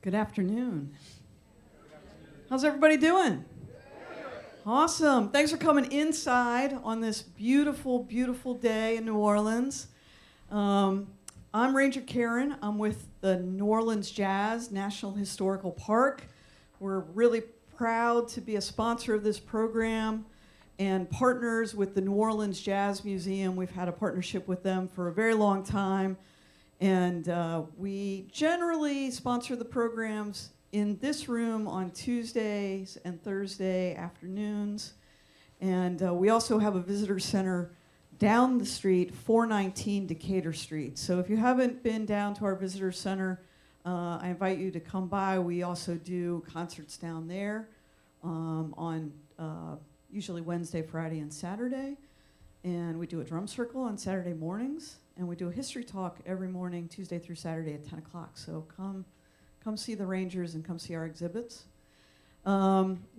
Good afternoon. How's everybody doing? Awesome. Thanks for coming inside on this beautiful, beautiful day in New Orleans. I'm Ranger Karen. I'm with the New Orleans Jazz National Historical Park. We're really proud to be a sponsor of this program and partners with the New Orleans Jazz Museum. We've had a partnership with them for a very long time. And we generally sponsor the programs in this room on Tuesdays and Thursday afternoons. And we also have a visitor center down the street, 419 Decatur Street. So if you haven't been down to our visitor center, I invite you to come by. We also do concerts down there on usually Wednesday, Friday, and Saturday. And we do a drum circle on Saturday mornings. And we do a history talk every morning, Tuesday through Saturday at 10 o'clock. So come see the Rangers and come see our exhibits.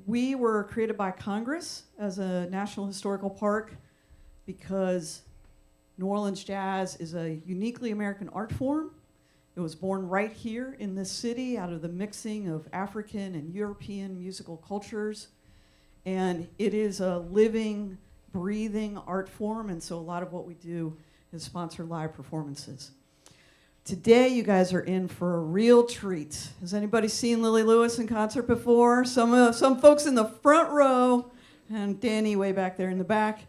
We were created by Congress as a National Historical Park because New Orleans Jazz is a uniquely American art form. It was born right here in this city out of the mixing of African and European musical cultures. And it is a living, breathing art form, and so a lot of what we do is sponsor live performances. Today, you guys are in for a real treat. Has anybody seen Lilli Lewis in concert before? Some folks in the front row, and Danny way back there in the back.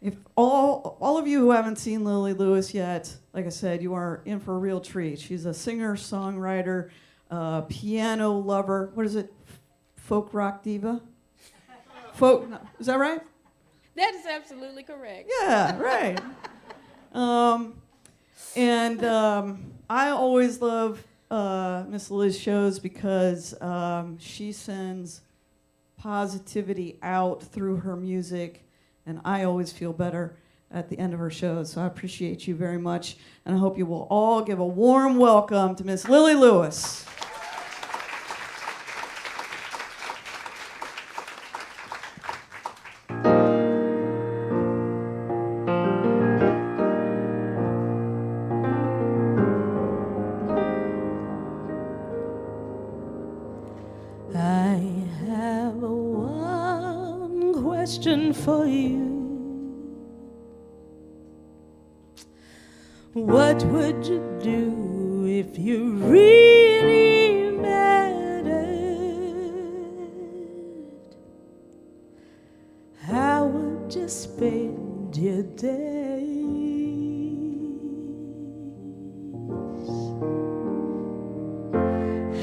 If all of you who haven't seen Lilli Lewis yet, like I said, you are in for a real treat. She's a singer, songwriter, piano lover. What is it? Folk rock diva? Folk? No, is that right? That is absolutely correct. Yeah, right. I always love Miss Lilli's shows because she sends positivity out through her music, and I always feel better at the end of her shows. So I appreciate you very much, and I hope you will all give a warm welcome to Miss Lilli Lewis. For you, what would you do if you really mattered? How would you spend your days?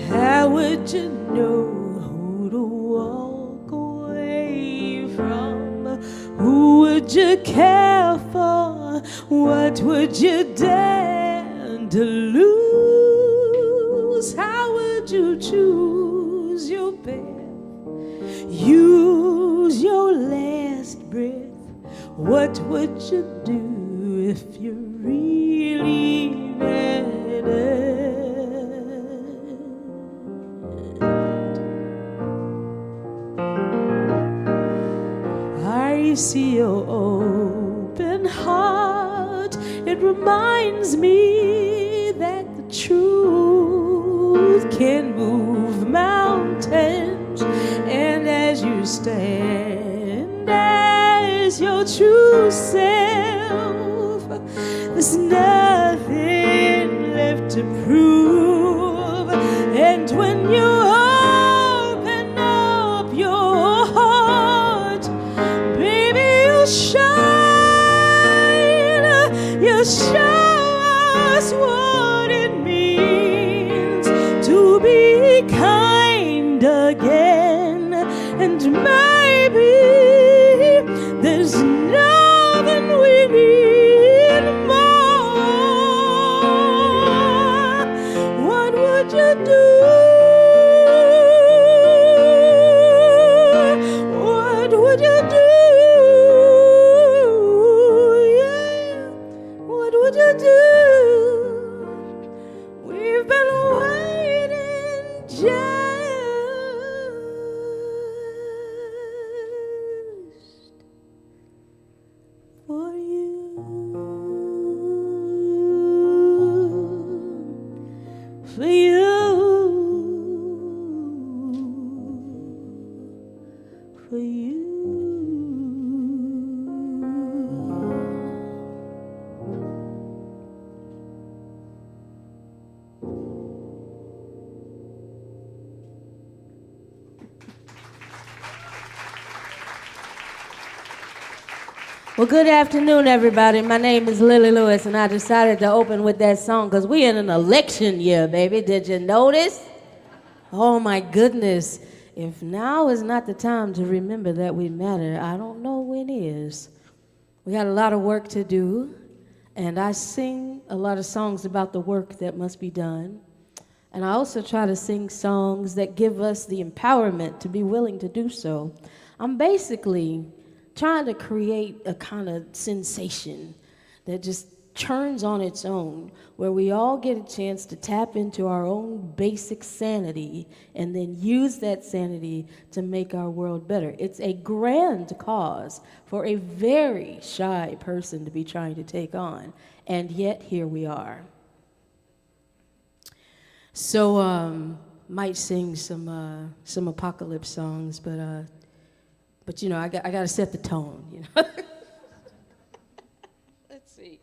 How would you know who to walk away from? Who would you care for? What would you dare to lose? How would you choose your path? Use your last breath. What would you do if you really mattered? I see your open heart. It reminds me that the truth can move mountains. And as you stand as your true self, there's nothing left to prove. And when you open up your heart, you show us what it means to be kind again. And maybe there's nothing we need more. What would you do? What would you do? What would you do? We've been waiting just for you. For you. Well, good afternoon, everybody. My name is Lilli Lewis, and I decided to open with that song because we in an election year, baby. Did you notice? Oh, my goodness. If now is not the time to remember that we matter, I don't know when is. We got a lot of work to do, and I sing a lot of songs about the work that must be done. And I also try to sing songs that give us the empowerment to be willing to do so. I'm basically trying to create a kind of sensation that just turns on its own, where we all get a chance to tap into our own basic sanity and then use that sanity to make our world better. It's a grand cause for a very shy person to be trying to take on, and yet here we are. So, might sing some apocalypse songs, but you know, I got to set the tone, you know. Let's see.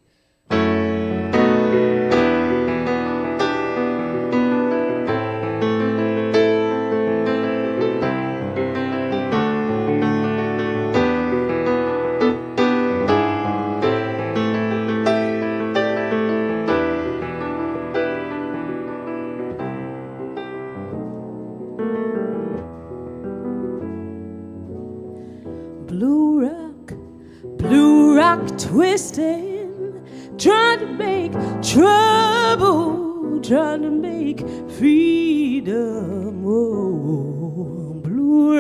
Blue rock twisting, trying to make trouble, trying to make freedom. Oh, blue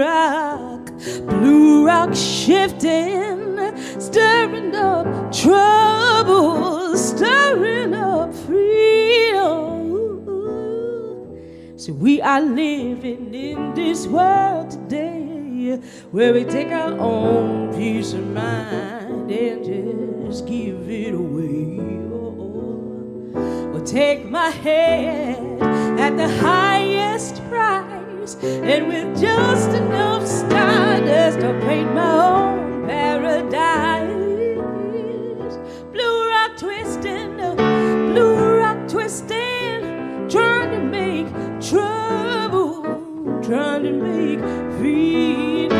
rock shifting, stirring up trouble, stirring up freedom. So we are living in this world today where we take our own peace of mind and just give it away. Or take my head at the highest price, and with just enough stardust to paint my own paradise. Blue rock twisting, trying to make trouble, trying to make freedom.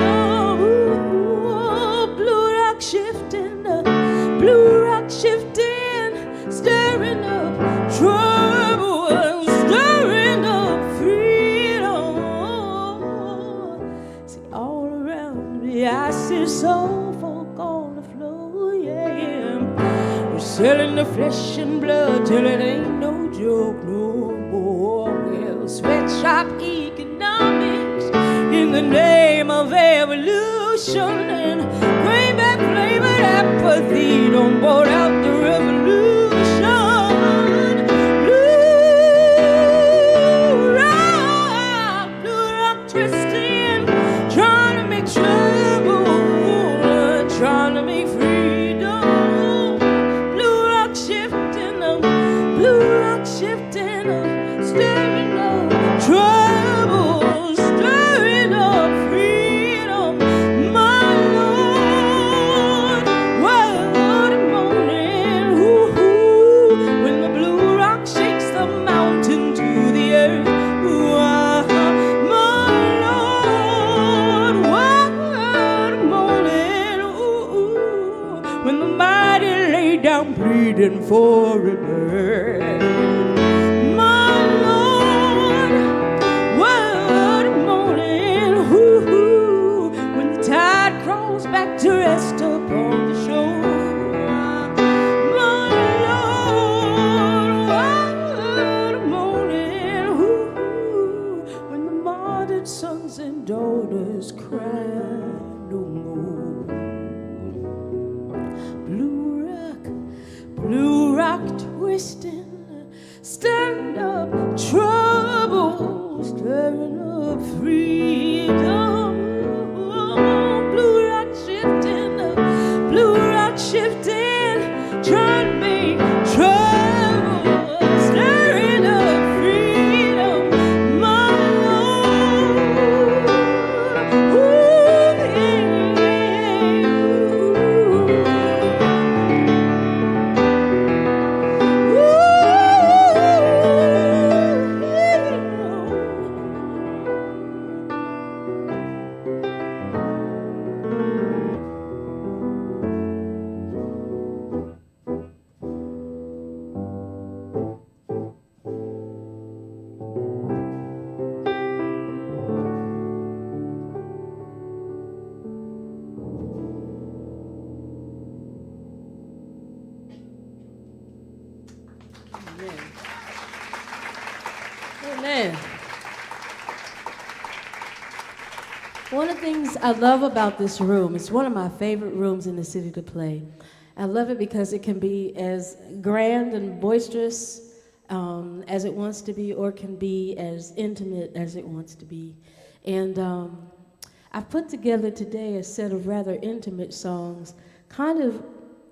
Blue rock shifting, stirring up trouble, stirring up freedom. See, all around me I see soul folk on the floor, yeah. We're selling the flesh and blood till it ain't no joke no more. Well, sweatshop economics in the name of evolution, and greenback flavored apathy don't board out the revolution. Blue rock twisting, trying to make trouble, trying to make freedom. Blue rock shifting, stirring up trouble, stirring up freedom. My Lord, what a morning, when the blue rock shakes the mountain to the earth. My Lord, what a morning, when the mighty lay down pleading for a bird. My Lord, what a morning, when the tide crawls back to rest upon the shore. My Lord, what a morning, when the martyred sons and daughters cry no more. Blue rock twisting, stirring up trouble, stirring up freedom. Blue rock shifting, trying to make trouble, stirring up freedom. My Lord, Amen. One of the things I love about this room, it's one of my favorite rooms in the city to play. I love it because it can be as grand and boisterous as it wants to be, or can be as intimate as it wants to be. And I've put together today a set of rather intimate songs, kind of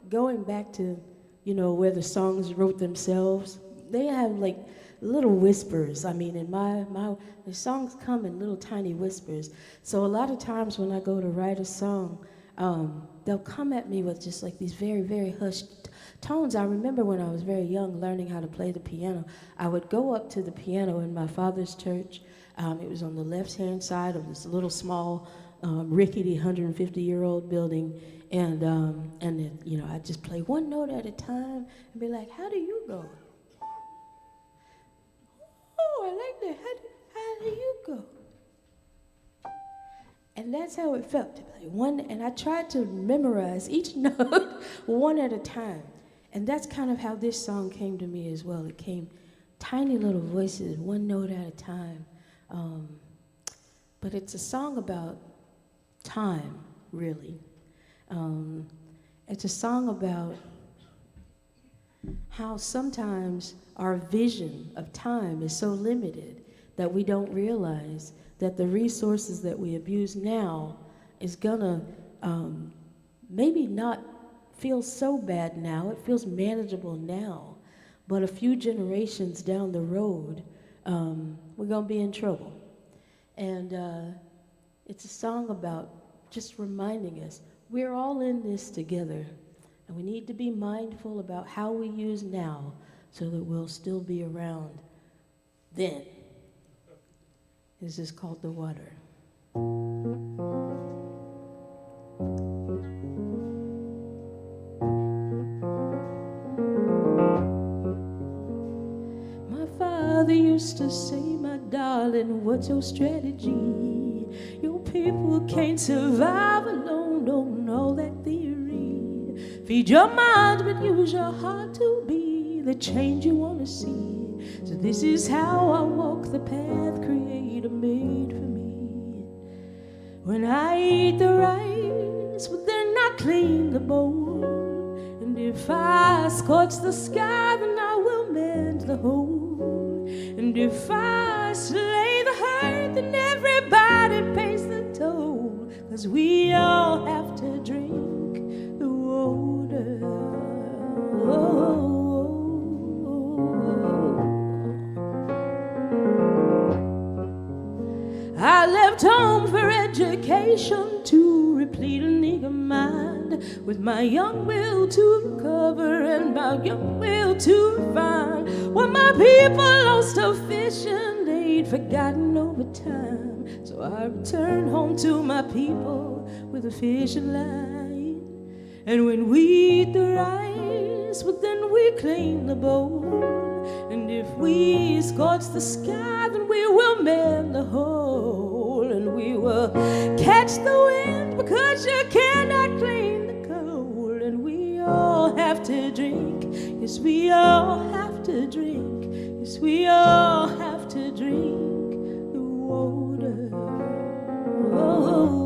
going back to, you know, where the songs wrote themselves. They have like little whispers. I mean, in the songs come in little tiny whispers. So a lot of times when I go to write a song, they'll come at me with just like these very, very hushed tones. I remember when I was very young learning how to play the piano, I would go up to the piano in my father's church. It was on the left-hand side of this little small, rickety 150-year-old building. And then, you know, I'd just play one note at a time and be like, how do you go? Oh, I like that. How do you go? And that's how it felt. Like one, and I tried to memorize each note one at a time. And that's kind of how this song came to me as well. It came tiny little voices, one note at a time. But it's a song about time, really. It's a song about how sometimes our vision of time is so limited that we don't realize that the resources that we abuse now is gonna maybe not feel so bad now. It feels manageable now, but a few generations down the road, we're gonna be in trouble. And it's a song about just reminding us we're all in this together, and we need to be mindful about how we use now so that we'll still be around then. This is called The Water. My father used to say, my darling, what's your strategy? Your people can't survive alone, don't know that theory. Feed your mind, but use your heart to be the change you want to see. So this is how I walk the path Creator made for me. When I eat the rice, but then I clean the bowl. And if I scorch the sky, then I will mend the hole. And if I slay the herd, then everybody pays the toll. 'Cause we all have to drink the water. Oh. I left home for education to replete an eager mind, with my young will to recover and my young will to refine. When my people lost to fishing, they'd forgotten over time. So I returned home to my people with a fishing line. And when we eat the rice, well, then we clean the bowl. And if we scorch the sky, then we will mend the hole. And we will catch the wind, because you cannot clean the cold. And we all have to drink, yes, we all have to drink, yes, we all have to drink the water. Oh.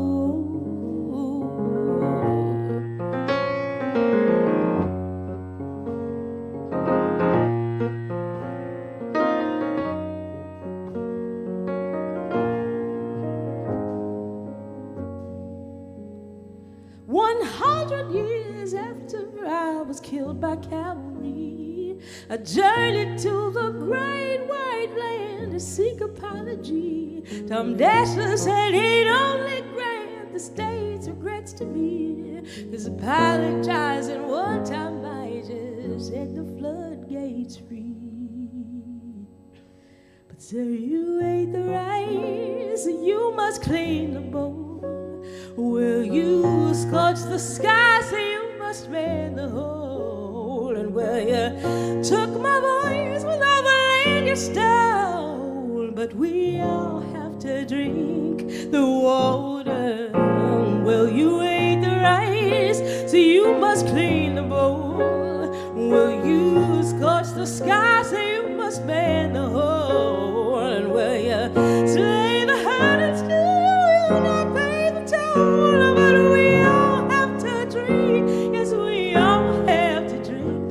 100 years after I was killed by cavalry, I journeyed to the great white land to seek apology. Tom Dasher said he'd only grant the state's regrets to me, 'cause apologizing one time might just set the floodgates free. But sir, you ate the rice, you must clean the bowl. Well, you scorched the sky, so you must mend the hole. And well, you took my voice with all the land you stole. But we all have to drink the water. Well, you ate the rice, so you must clean the bowl. Well, you scorch the sky, so you must man the whole. And where you slay the herd and still you'll not pay the toll. But we all have to drink. Yes, we all have to drink.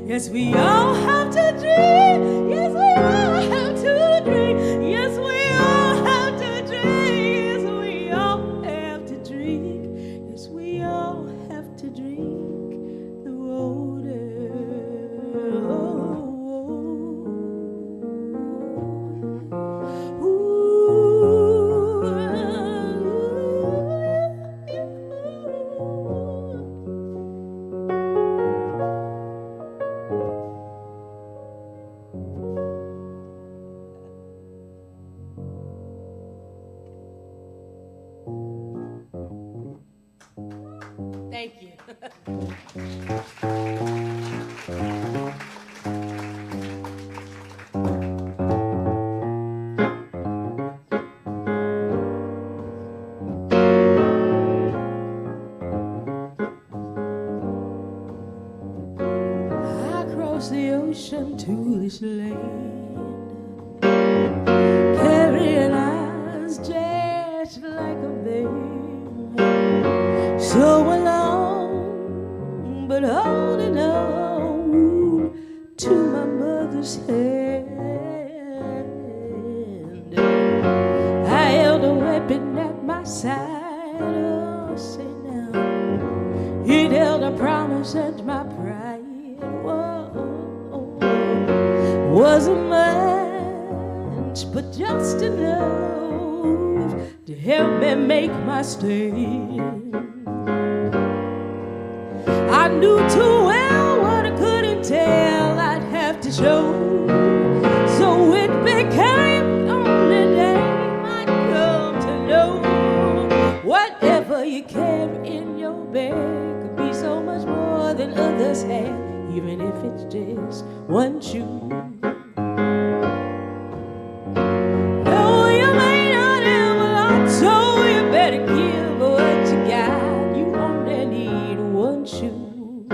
Yes, we all have to drink. Yes, we all have to drink. Yes, we all have to drink. Yes, we all have to drink. Yes, we all have to drink the water. Thank you. I crossed the ocean to this land, carrying eyes just like a babe, so alone, but holding on to my mother's hand. I held a weapon at my side, oh, say now, it held a promise and my pride. Wasn't much, but just enough to help me make my stand. I knew too well what I couldn't tell I'd have to show, so it became the only name I'd come to know. Whatever you carry in your bag could be so much more than others have, even if it's just one shoe. No, you may not have a lot, so you better give what you got. You only need one shoe.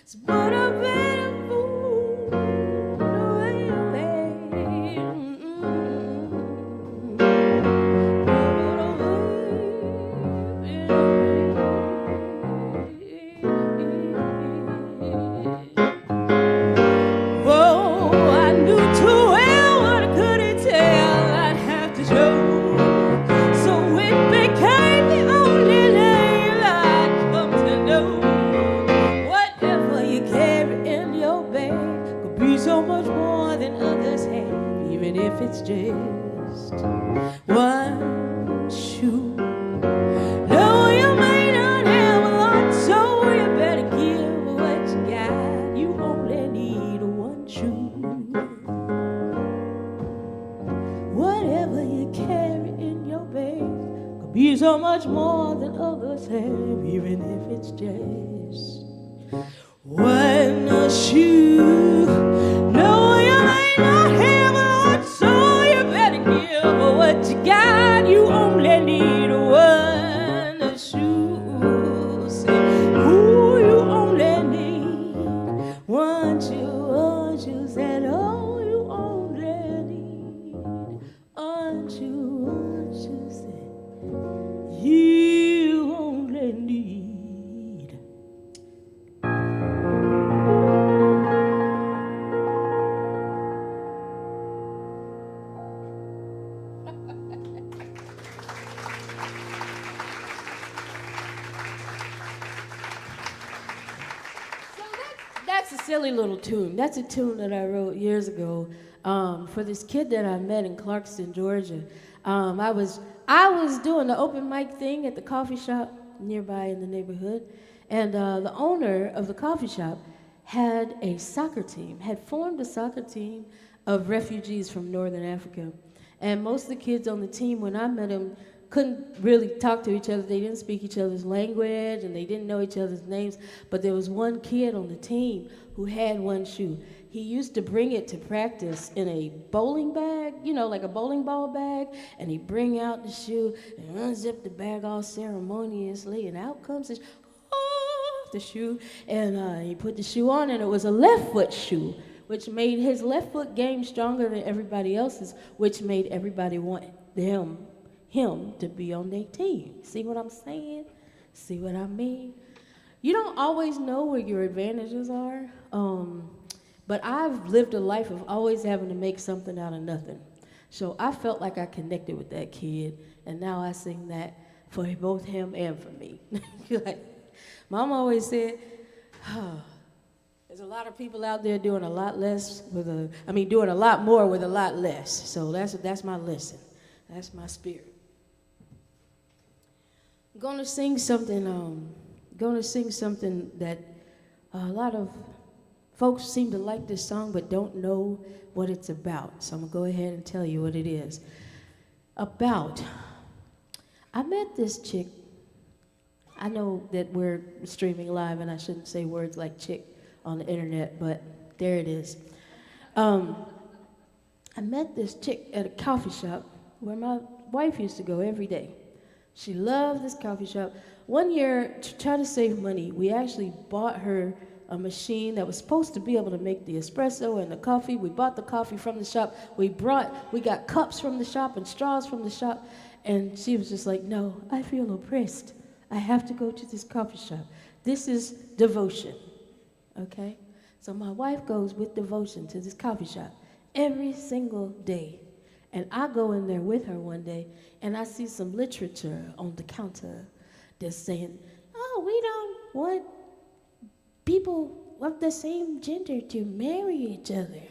So put a better fool away. So much more than others have, even if it's just one shoe. No, you may not have a lot, so you better give what you got. You only need one shoe. Whatever you carry in your bag could be so much more than others have, even if it's just one shoe. No, you may not have a lot, so you better give what you got. You only need one shoe. Say, ooh, you only need one shoe. Said, oh, you only need one shoe. Said, you only need. That's a silly little tune. That's a tune that I wrote years ago for this kid that I met in Clarkston, Georgia. I was doing the open mic thing at the coffee shop nearby in the neighborhood, and the owner of the coffee shop had formed a soccer team of refugees from Northern Africa. And most of the kids on the team, when I met them, couldn't really talk to each other. They didn't speak each other's language, and they didn't know each other's names. But there was one kid on the team who had one shoe. He used to bring it to practice in a bowling bag, like a bowling ball bag, and he'd bring out the shoe and unzip the bag all ceremoniously, and out comes his, off the shoe, and he put the shoe on, and it was a left foot shoe, which made his left foot game stronger than everybody else's, which made everybody want him to be on their team. See what I'm saying? See what I mean? You don't always know where your advantages are, but I've lived a life of always having to make something out of nothing. So I felt like I connected with that kid, and now I sing that for both him and for me. Like, Mom always said, there's a lot of people out there doing a lot less doing a lot more with a lot less. So that's my lesson. That's my spirit. I'm gonna sing something that a lot of folks seem to like this song but don't know what it's about. So I'm gonna go ahead and tell you what it is. I met this chick. I know that we're streaming live and I shouldn't say words like chick on the internet, but there it is. I met this chick at a coffee shop where my wife used to go every day. She loved this coffee shop. One year, to try to save money, we actually bought her a machine that was supposed to be able to make the espresso and the coffee. We bought the coffee from the shop. We got cups from the shop and straws from the shop. And she was just like, no, I feel oppressed. I have to go to this coffee shop. This is devotion, okay? So my wife goes with devotion to this coffee shop every single day. And I go in there with her one day, and I see some literature on the counter that's saying, oh, we don't want people of the same gender to marry each other.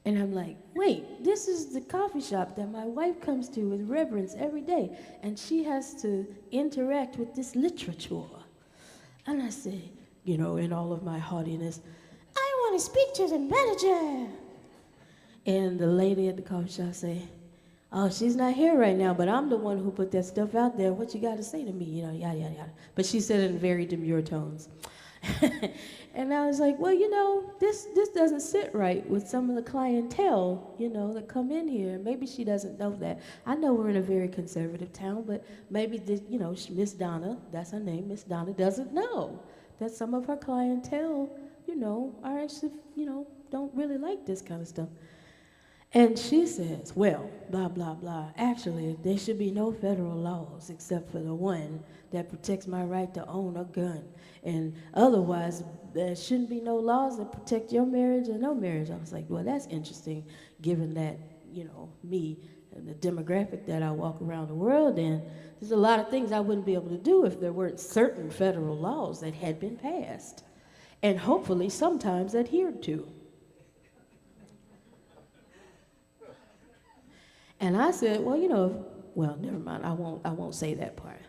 And I'm like, wait, this is the coffee shop that my wife comes to with reverence every day, and she has to interact with this literature. And I say, in all of my haughtiness, I want to speak to the manager. And the lady at the coffee shop say, oh, she's not here right now, but I'm the one who put that stuff out there. What you got to say to me? Yada, yada, yada. But she said it in very demure tones. And I was like, well, this doesn't sit right with some of the clientele, that come in here. Maybe she doesn't know that. I know we're in a very conservative town, but maybe Miss Donna, that's her name, Miss Donna, doesn't know that some of her clientele, are actually, don't really like this kind of stuff. And she says, well, blah, blah, blah. Actually, there should be no federal laws except for the one that protects my right to own a gun. And otherwise, there shouldn't be no laws that protect your marriage or no marriage. I was like, well, that's interesting, given that, me and the demographic that I walk around the world in. There's a lot of things I wouldn't be able to do if there weren't certain federal laws that had been passed, and hopefully sometimes adhered to. And I said, well, never mind. I won't say that part.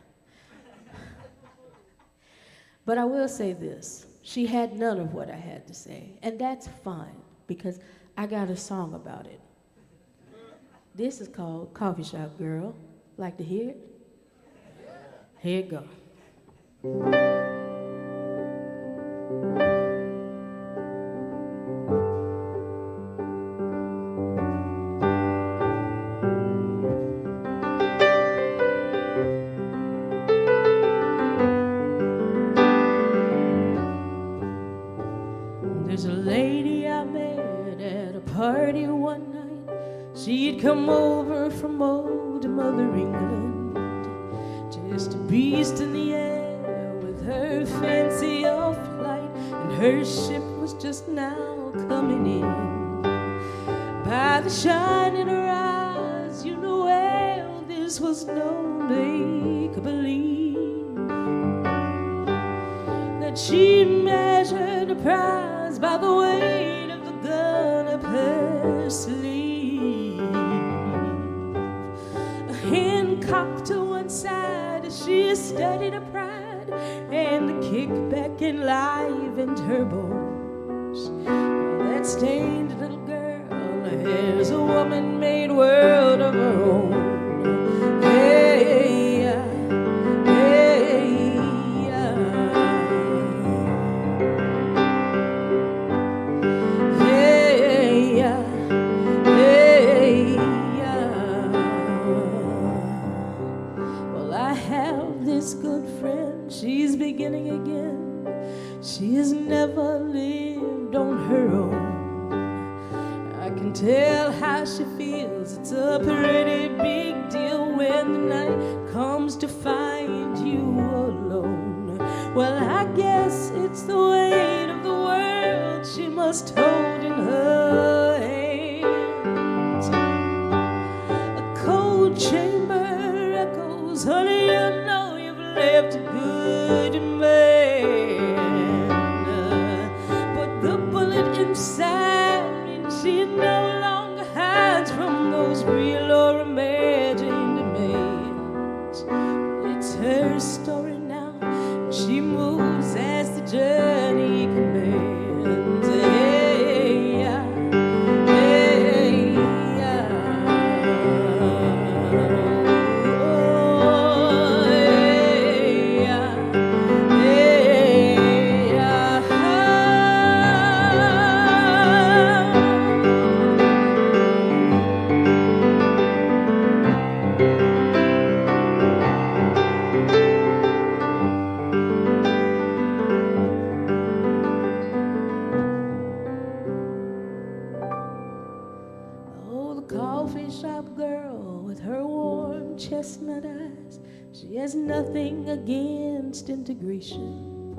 But I will say this. She had none of what I had to say. And that's fine, because I got a song about it. This is called Coffee Shop Girl. Like to hear it? Here it goes. There's a lady I met at a party one night. She'd come over from old Mother England, just a beast in the air with her fancy off flight, and her ship was just now coming in. By the shine in her eyes, well, this was no make-believe, that she measured the prize by the weight of the gun up her sleeve. A hand cocked to one side as she studied her pride, and the kickback enlivened her bones. That stained little girl has a woman-made world of her own. Hey, hey, well, I have this good friend, she's beginning again. She has never lived on her own. I can tell how she feels. It's a pretty big deal when the night comes to find you alone. Well, I guess it's the weight of the world she must hold in her hands. A cold chamber echoes, honey, you know you've left a good man. But the bullet inside, she no longer hides from those real or imagined demands. It's her story now. She moves as the journey commands. Hey, yeah. Hey, yeah. Oh, hey, yeah. Hey, yeah. Oh, the coffee shop girl with her warm chestnut eyes. She has nothing against integration.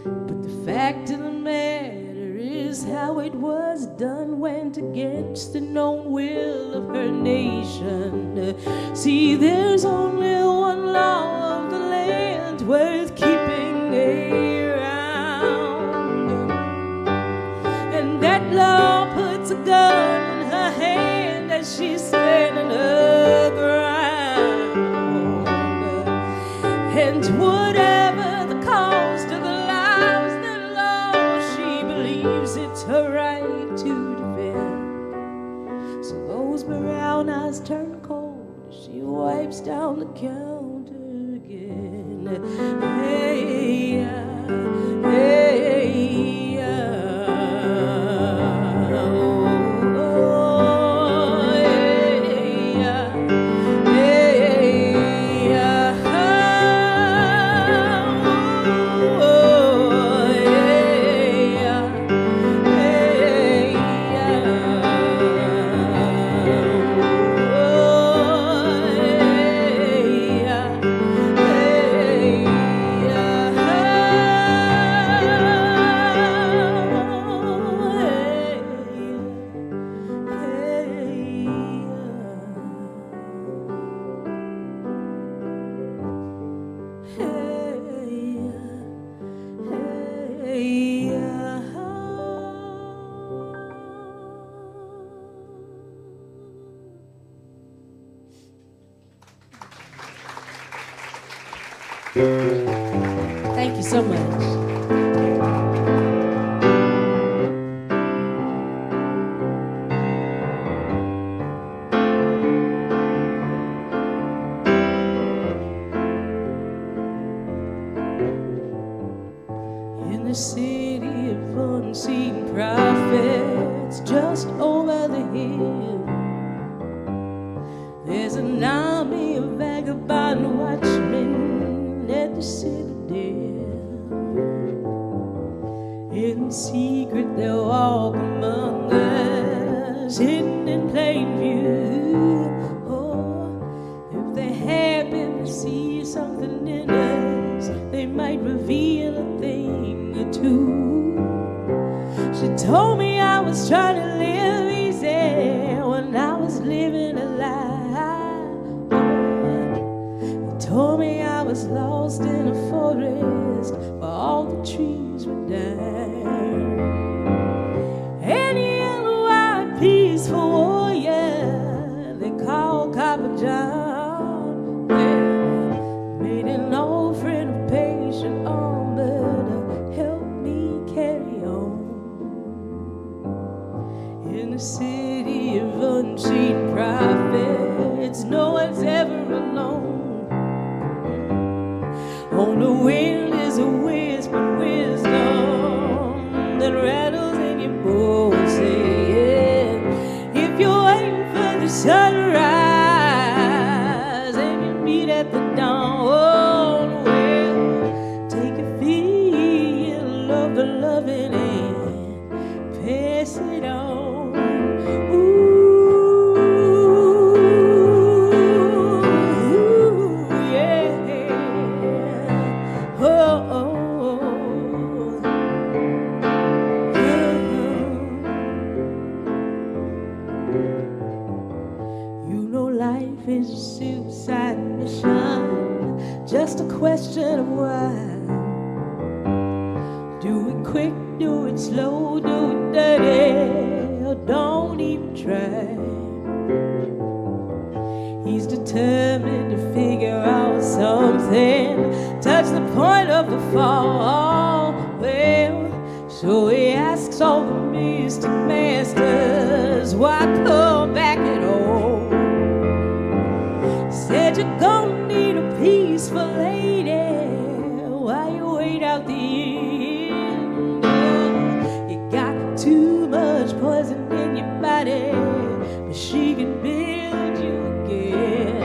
But the fact of the matter is how it was done went against the known will of her nation. See, there's only one law of the land worth keeping around, and that law puts a gun in her hand as she's standing her ground. And whatever the cost of the lives that lost, she believes it's her right to defend. So those brown eyes turn cold as she wipes down the counter again. Hey, yeah, hey, yeah. Thank you so much. In the city of unseen prophets, just over the hill, there's an army of vagabond watchmen at the citadel. In secret they'll walk among us, hidden in plain view. Oh, if they happen to see something in us, they might reveal a thing or two. She told me I was trying to live easy when I was living a lie. Told me I was lost in a forest where all the trees were dying. And a yellow-eyed peaceful warrior they call Copper John, well, made an old friend of patient armor to help me carry on. In the city of unseen prophets, no one's ever alone. On the wind is a whispered wind loving and pass it on. Life is a suicide mission, just a question of why. Do it quick, do it slow, do it dirty, or don't even try. He's determined to figure out something, touch the point of the fall. Well, so he asks all the mystic masters, why come back at all? Said you're gonna need a peaceful lady while you wait out the end. You got too much poison in your body, but she can build you again.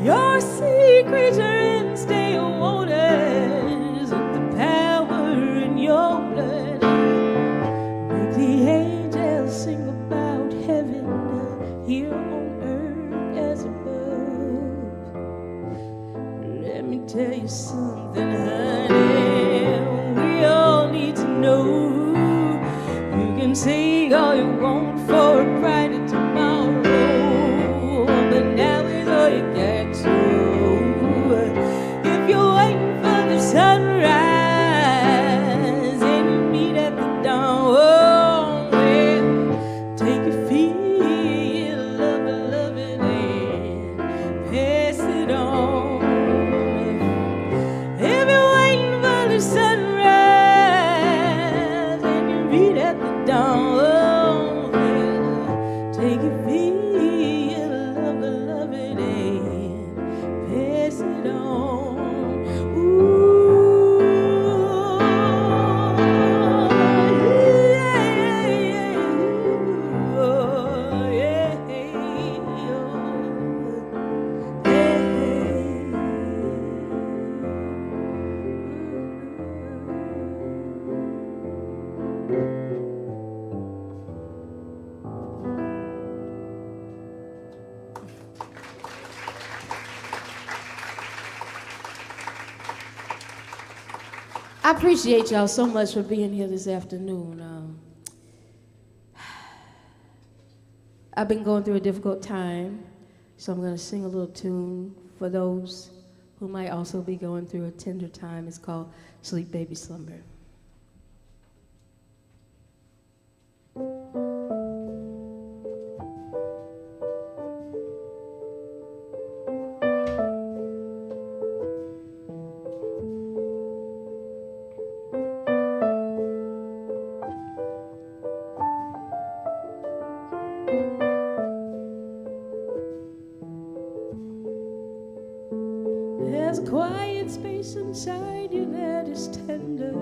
Your secrets are in stale waters with the power in your blood. Make the angels sing about heaven here on earth as above. Let me tell you something, honey, we all need to know. You can say all you want for a brighter tomorrow, but now is all you got to. If you're waiting for the sunrise and you meet at the dawn, oh, well, take your feet, love it, and pass it on. If you're waiting for the sunrise and you meet at the dawn, oh, well, take your feet, love it, and pass it on. I appreciate y'all so much for being here this afternoon. I've been going through a difficult time, so I'm going to sing a little tune for those who might also be going through a tender time. It's called Sleep Baby Slumber. There's a quiet space inside you that is tender,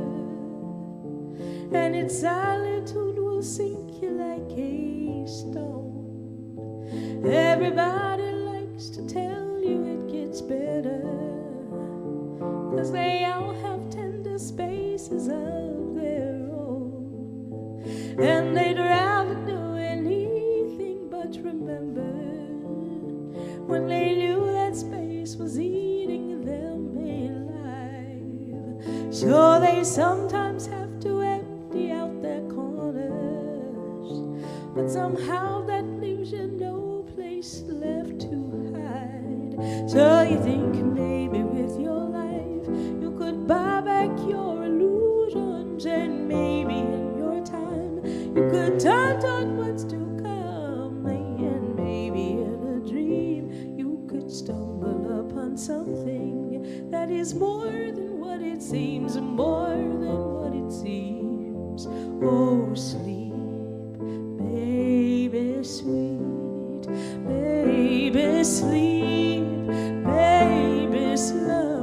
and its solitude will sink you like a stone. Everybody likes to tell you it gets better, 'cause they all have tender spaces of their own, and they'd rather do anything but remember when they knew that space was eating them alive. So they sometimes have to empty out their corners, but somehow that leaves you no place left to hide. So you think maybe with your life you could buy back your illusions, and maybe in your time you could turn toward what's to come, and maybe in a dream you could stumble upon something that is more than what it seems, more than what it seems. Oh, sleep, baby, sweet, baby, sleep, baby, slumber.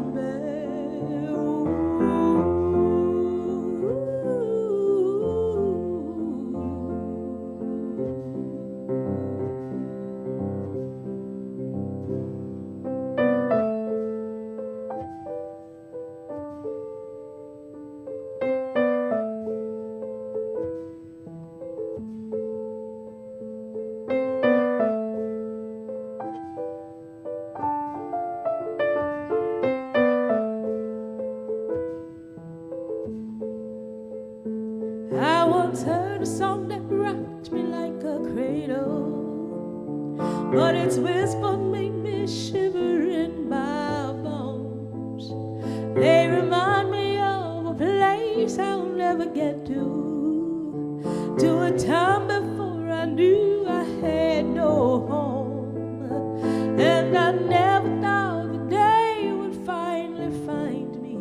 a song that rocked me like a cradle, but its whisper made me shiver in my bones. They remind me of a place I'll never get to a time before I knew I had no home. And I never thought the day would finally find me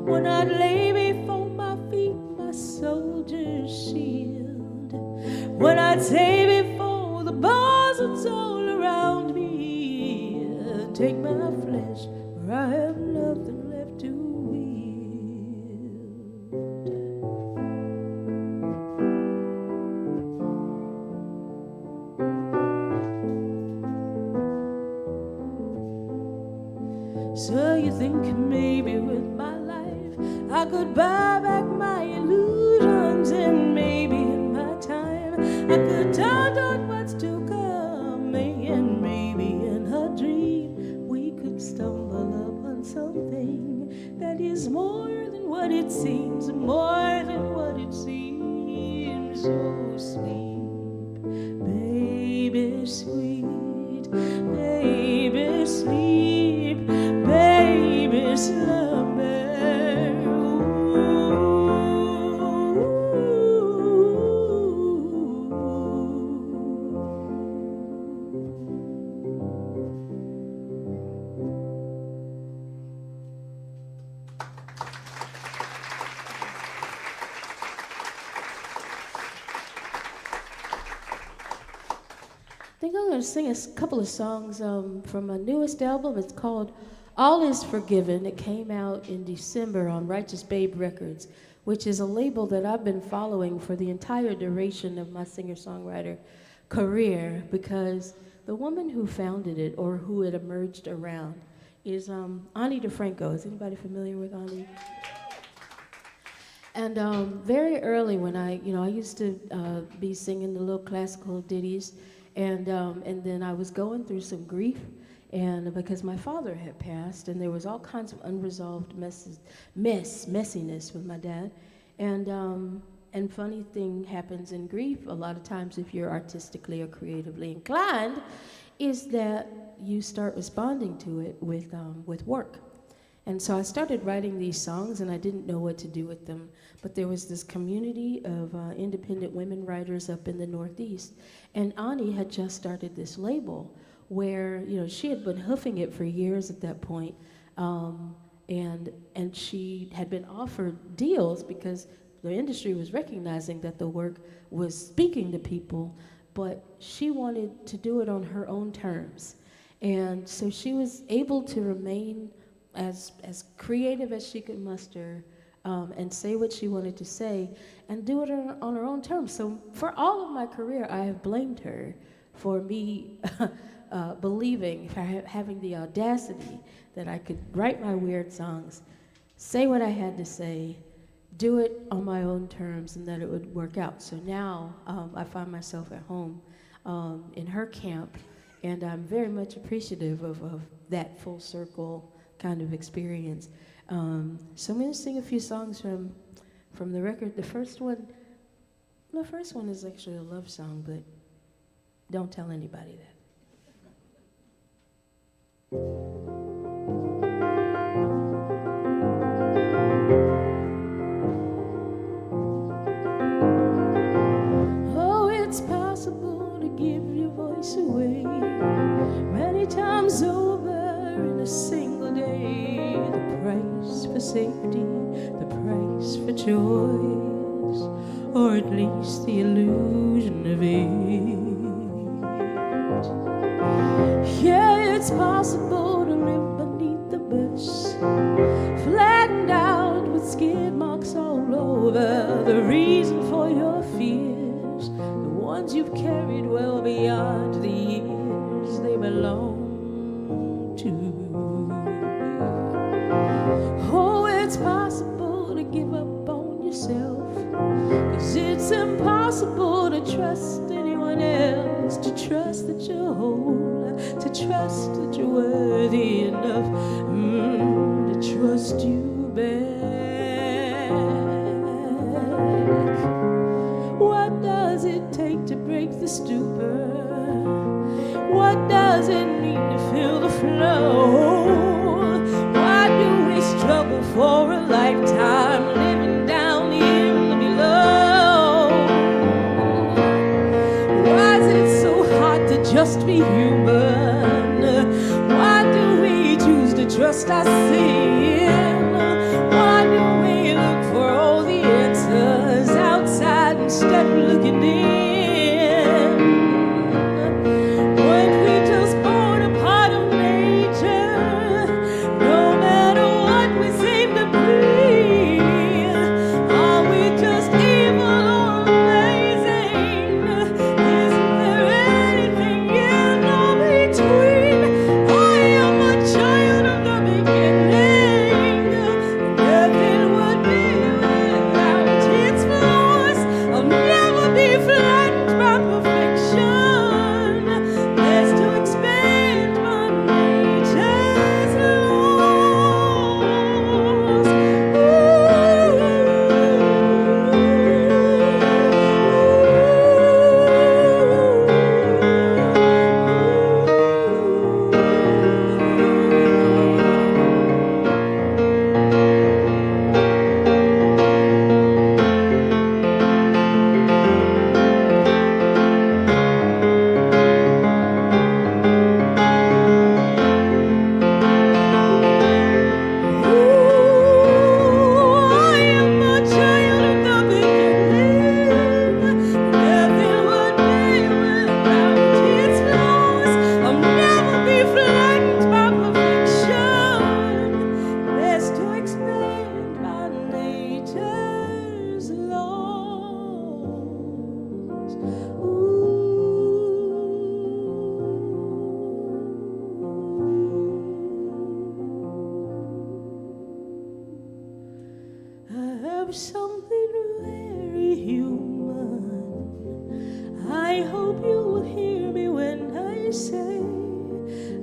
when I'd lay before my feet my soldier's shield, when I'd say before the bars that's all around me, take my flesh where I have nothing left to wield. So you think maybe with my life I could buy back my illusions, and maybe in my time I could turn on what's to come, and maybe in a dream we could stumble upon something that is more than what it seems, more than what it seems. So sleep, baby, sweet, baby, sleep, baby, slumber. I think I'm going to sing a couple of songs from my newest album. It's called All Is Forgiven. It came out in December on Righteous Babe Records, which is a label that I've been following for the entire duration of my singer-songwriter career, because the woman who founded it, or who it emerged around, is Ani DeFranco. Is anybody familiar with Ani? And very early when I used to be singing the little classical ditties, and then I was going through some grief, and because my father had passed, and there was all kinds of unresolved messiness with my dad, and funny thing happens in grief a lot of times if you're artistically or creatively inclined, is that you start responding to it with work. And so I started writing these songs, and I didn't know what to do with them. But there was this community of independent women writers up in the Northeast, and Ani had just started this label where, she had been hoofing it for years at that point, and she had been offered deals because the industry was recognizing that the work was speaking to people, but she wanted to do it on her own terms. And so she was able to remain as creative as she could muster, and say what she wanted to say, and do it on her own terms. So for all of my career, I have blamed her for me believing, for having the audacity that I could write my weird songs, say what I had to say, do it on my own terms, and that it would work out. So now I find myself at home in her camp, and I'm very much appreciative of that full circle kind of experience. So I'm going to sing a few songs from the record. The first one is actually a love song, but don't tell anybody that. Oh, it's possible to give your voice away many times over in a single day. The price for safety, the price for choice, or at least the illusion of it. Yeah, it's possible to live beneath the bus, flattened out with skid marks all over. The reason for your fears, the ones you've carried well beyond the years they belong to. Oh, it's possible to give up on yourself, 'cause it's impossible to trust anyone else, to trust that you're whole, to trust that you're worthy enough, to trust you back. for a lifetime living down here below. Why is it so hard to just be human? Why do we choose to trust our sin? Why do we look for all the answers outside instead of looking in? Weren't we just born a part of nature? No matter what we seem to be, are we just evil or amazing? Isn't there anything in between? I am a child of the beginning. Nothing would be without its flaws. I'll never be flattened by perfection. There's to expand my nature's laws. I am a child of the beginning. Nothing would be without its flaws. I'll never be flattened by perfection. There's to expand my nature's laws. I have something very human. I hope you will hear me when I say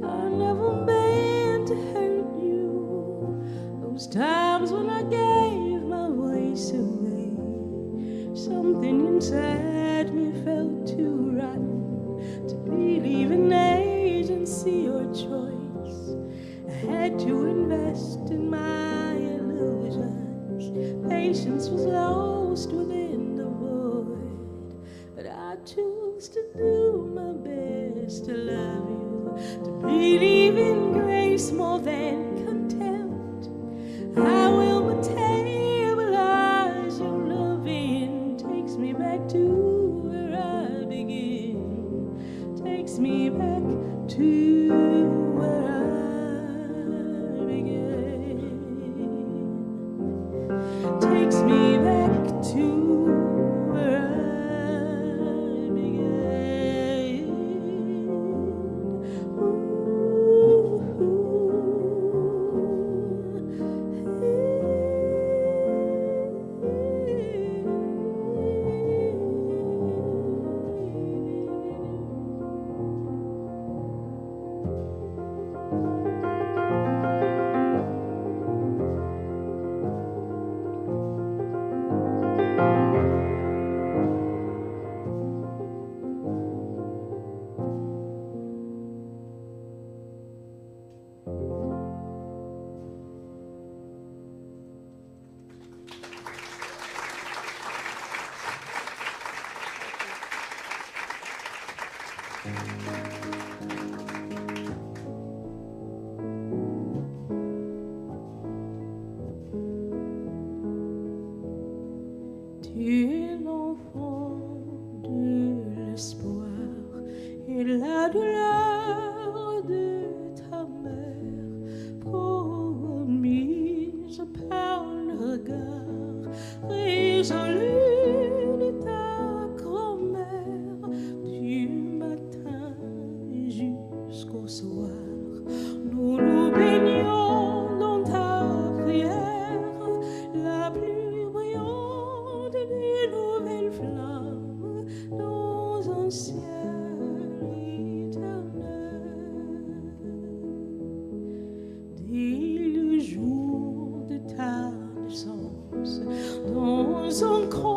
I never meant to hurt you. Those times when I gave my voice away, something inside me felt too rotten to believe in agency or choice. I had to invest in my illusions. Patience was lost within the void, but I choose to do my best to love you, to believe in grace more than contempt. I will metabolize your loving. Takes me back to where I begin. Takes me back to where I began. Takes me back to where I began. Tu es l'enfant de l'espoir et de la douleur de ta mère, promise par le regard résolu de ta grand-mère. Du matin jusqu'au soir, nous nous baignons dans ta prière, la plus brillante des nouvelles flammes dans un ciel éternel. Dès le jour de ta naissance, dans un creux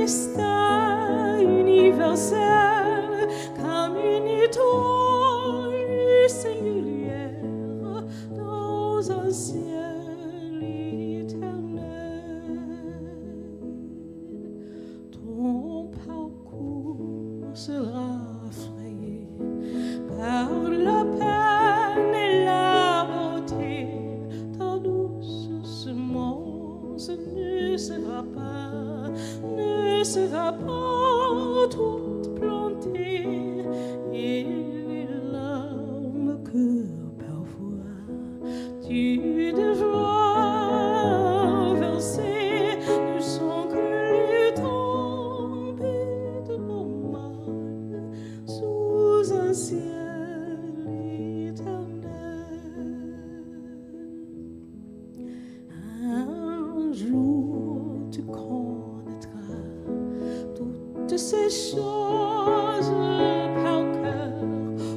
destin universel, comme une étoile singulière dans un ciel éternel. Ton parcours sera frayé par la peine et la beauté. Ta douce semence ne sera pas toute plantée, et les larmes que parfois tu devras verser ne sont que les tempêtes normales sous un ciel éternel. Un jour tu connaîtras toutes ces choses par cœur.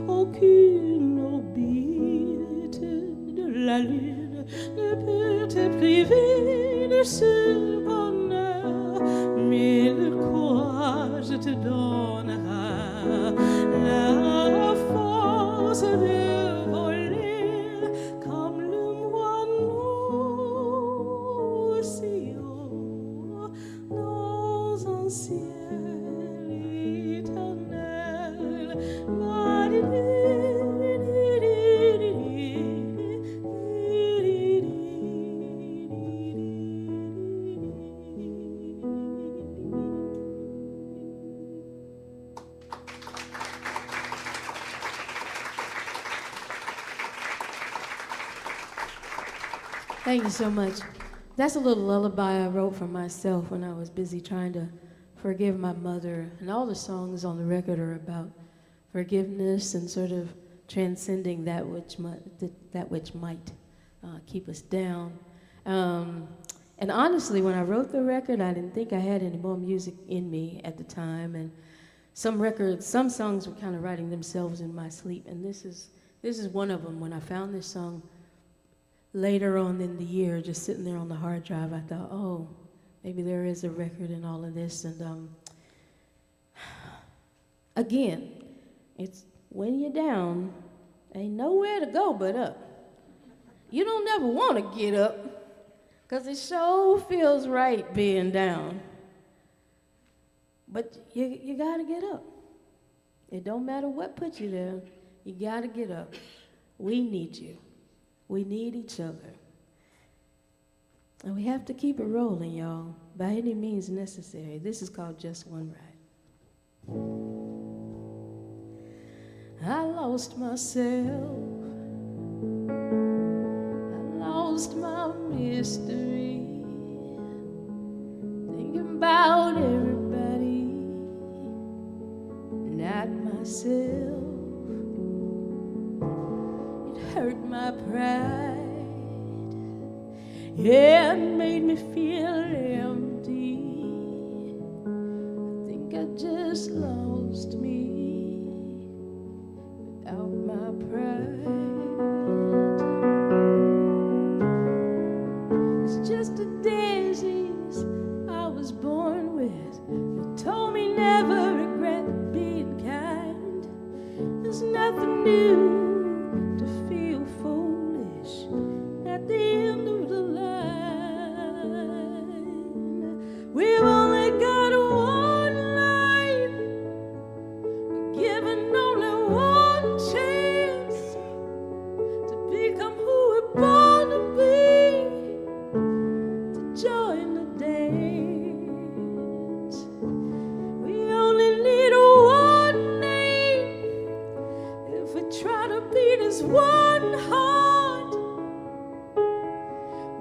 Aucune orbite de la lune ne peut te priver de ce bonheur, mais le courage te donnera la force de voler comme le moineau aussi haut dans un ciel éternel. Thank you so much. That's a little lullaby I wrote for myself when I was busy trying to forgive my mother. And all the songs on the record are about forgiveness and sort of transcending that which might keep us down. And honestly, when I wrote the record, I didn't think I had any more music in me at the time. And some songs were kind of writing themselves in my sleep. And this is one of them. When I found this song later on in the year, just sitting there on the hard drive, I thought, oh, maybe there is a record in all of this. And again, it's when you're down, ain't nowhere to go but up. You don't ever want to get up, because it sure feels right being down. But you got to get up. It don't matter what put you there. You got to get up. We need you. We need each other. And we have to keep it rolling, y'all, by any means necessary. This is called Just One Ride. I lost myself. I lost my mystery. Thinking about everybody, not myself. Hurt my pride, yeah, it made me feel empty. I think I just lost me without my pride. It's just a disease I was born with. They told me never regret being kind. There's nothing new to feel foolish at the end of the line. We've only got one life, we're given only one chance to become who we're born to be, to join the dance. We only need one name if we try to beat as one heart.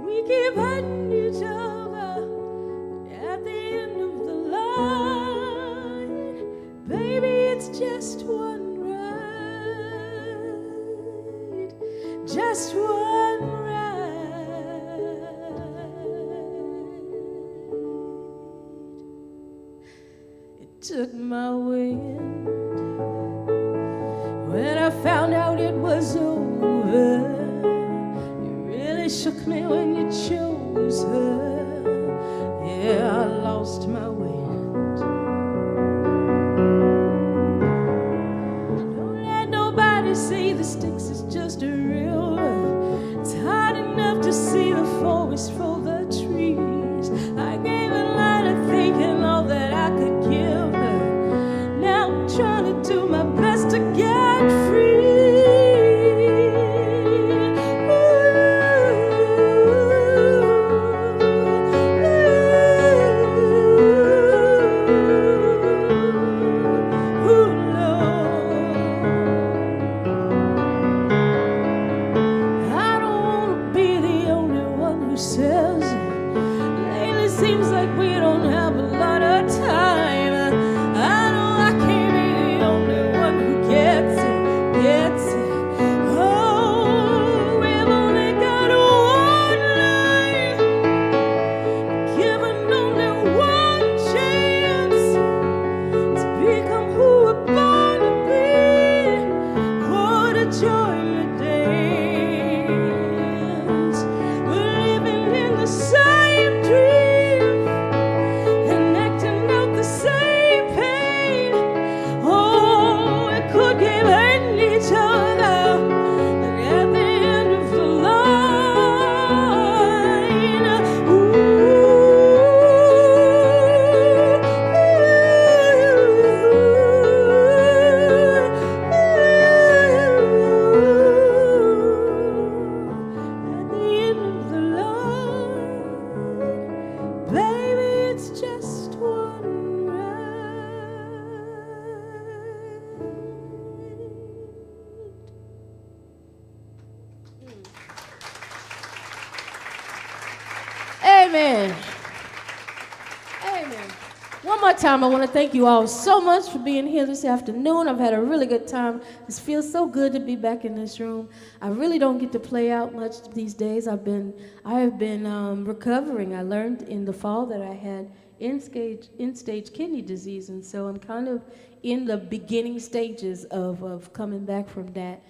We keep hurting each other at the end of the line. Baby, it's just one ride, just one ride. It took my wind when I found out it was over. You really shook me when you chose her. Yeah, I lost my way. to see the forest for the trees. I gave a lot of thinking all that I could give her. Now I'm trying to do my best to get free. Says lately seems like we don't have a lot of time. I know I can't be the only one who gets it, gets it. Oh, we've only got one life, given only one chance to become who we're born to be. What a joy in the dance. The same dream and acting out the same pain. Oh, we could keep hurting each other, and at the end of the line, at the end of the line, baby, it's just one ride. Amen. Amen. One more time, I want to thank you all so much for being here this afternoon. I've had a really good time. It feels so good to be back in this room. I really don't get to play out much these days. I have been recovering. I learned in the fall that I had end-stage kidney disease, and so I'm kind of in the beginning stages of coming back from that.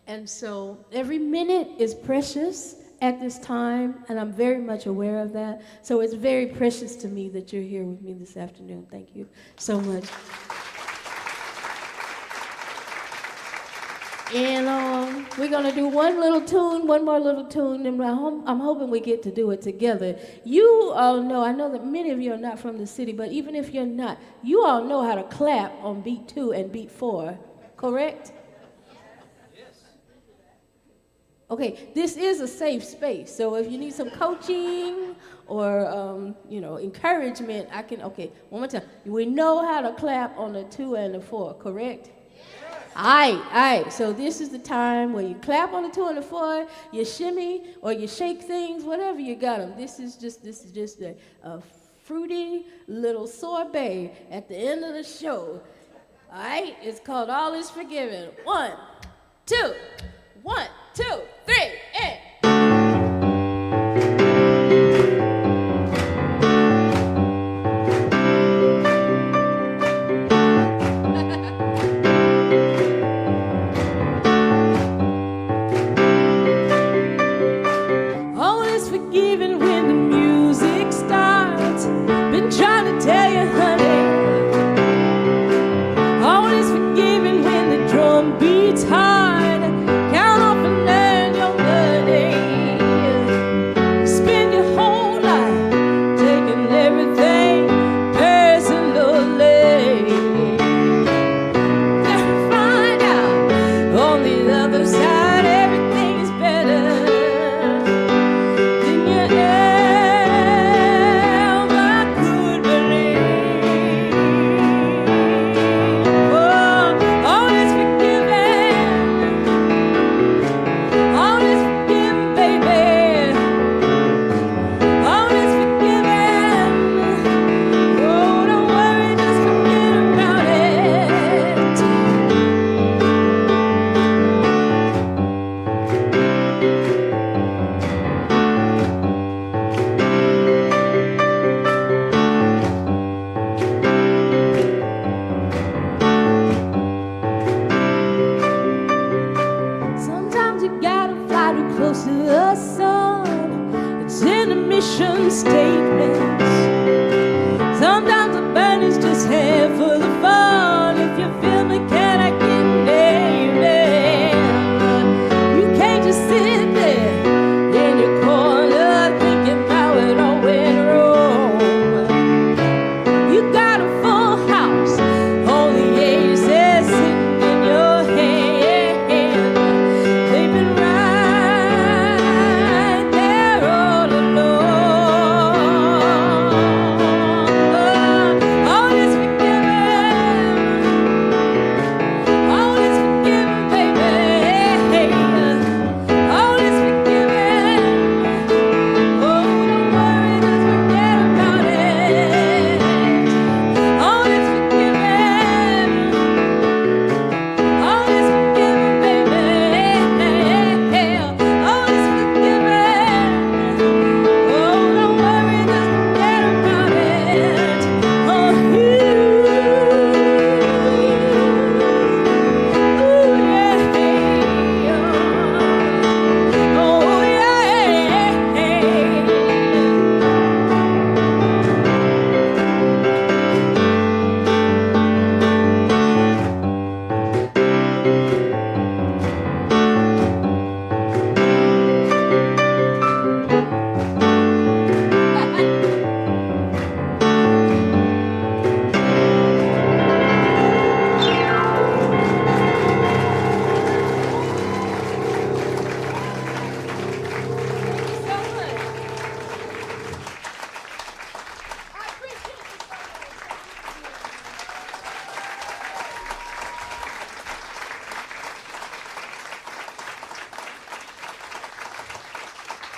And so every minute is precious at this time, and I'm very much aware of that. So it's very precious to me that you're here with me this afternoon. Thank you so much. And we're going to do one more little tune, and I'm hoping we get to do it together. You all know, I know that many of you are not from the city, but even if you're not, you all know how to clap on beat 2 and beat 4, correct? Okay, this is a safe space, so if you need some coaching or, encouragement, okay, one more time. We know how to clap on the 2 and the 4, correct? All right, so this is the time where you clap on the 2 and the 4, you shimmy or you shake things, whatever you got them. This is just a fruity little sorbet at the end of the show. All right, it's called All Is Forgiven. 1, 2, 1, 2, 3, and... All is forgiven when the music starts. Been trying to tell you, honey. All is forgiven when the drum beats hard. Count off and earn your money. Spend your whole life taking everything personally. Then find out on the other side everything is better than you ever could believe. Oh, all is forgiven. All is forgiven, baby. All is forgiven. Oh, don't worry, just forget about it. Sometimes you gotta fly too close to the sun. It's in the mission statements. Sometimes the burn is just here for the fun. If you feel me, can I get an amen? You can't just sit there in your corner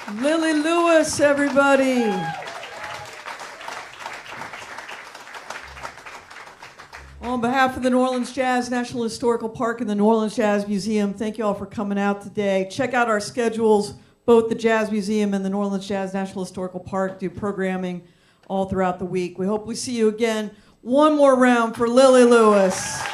Lilli Lewis, everybody. On behalf of the New Orleans Jazz, National Historical Park, and the New Orleans Jazz Museum, thank you all for coming out today. Check out our schedules. Both the Jazz Museum and the New Orleans Jazz National Historical Park do programming all throughout the week. We hope we see you again. One more round for Lilli Lewis.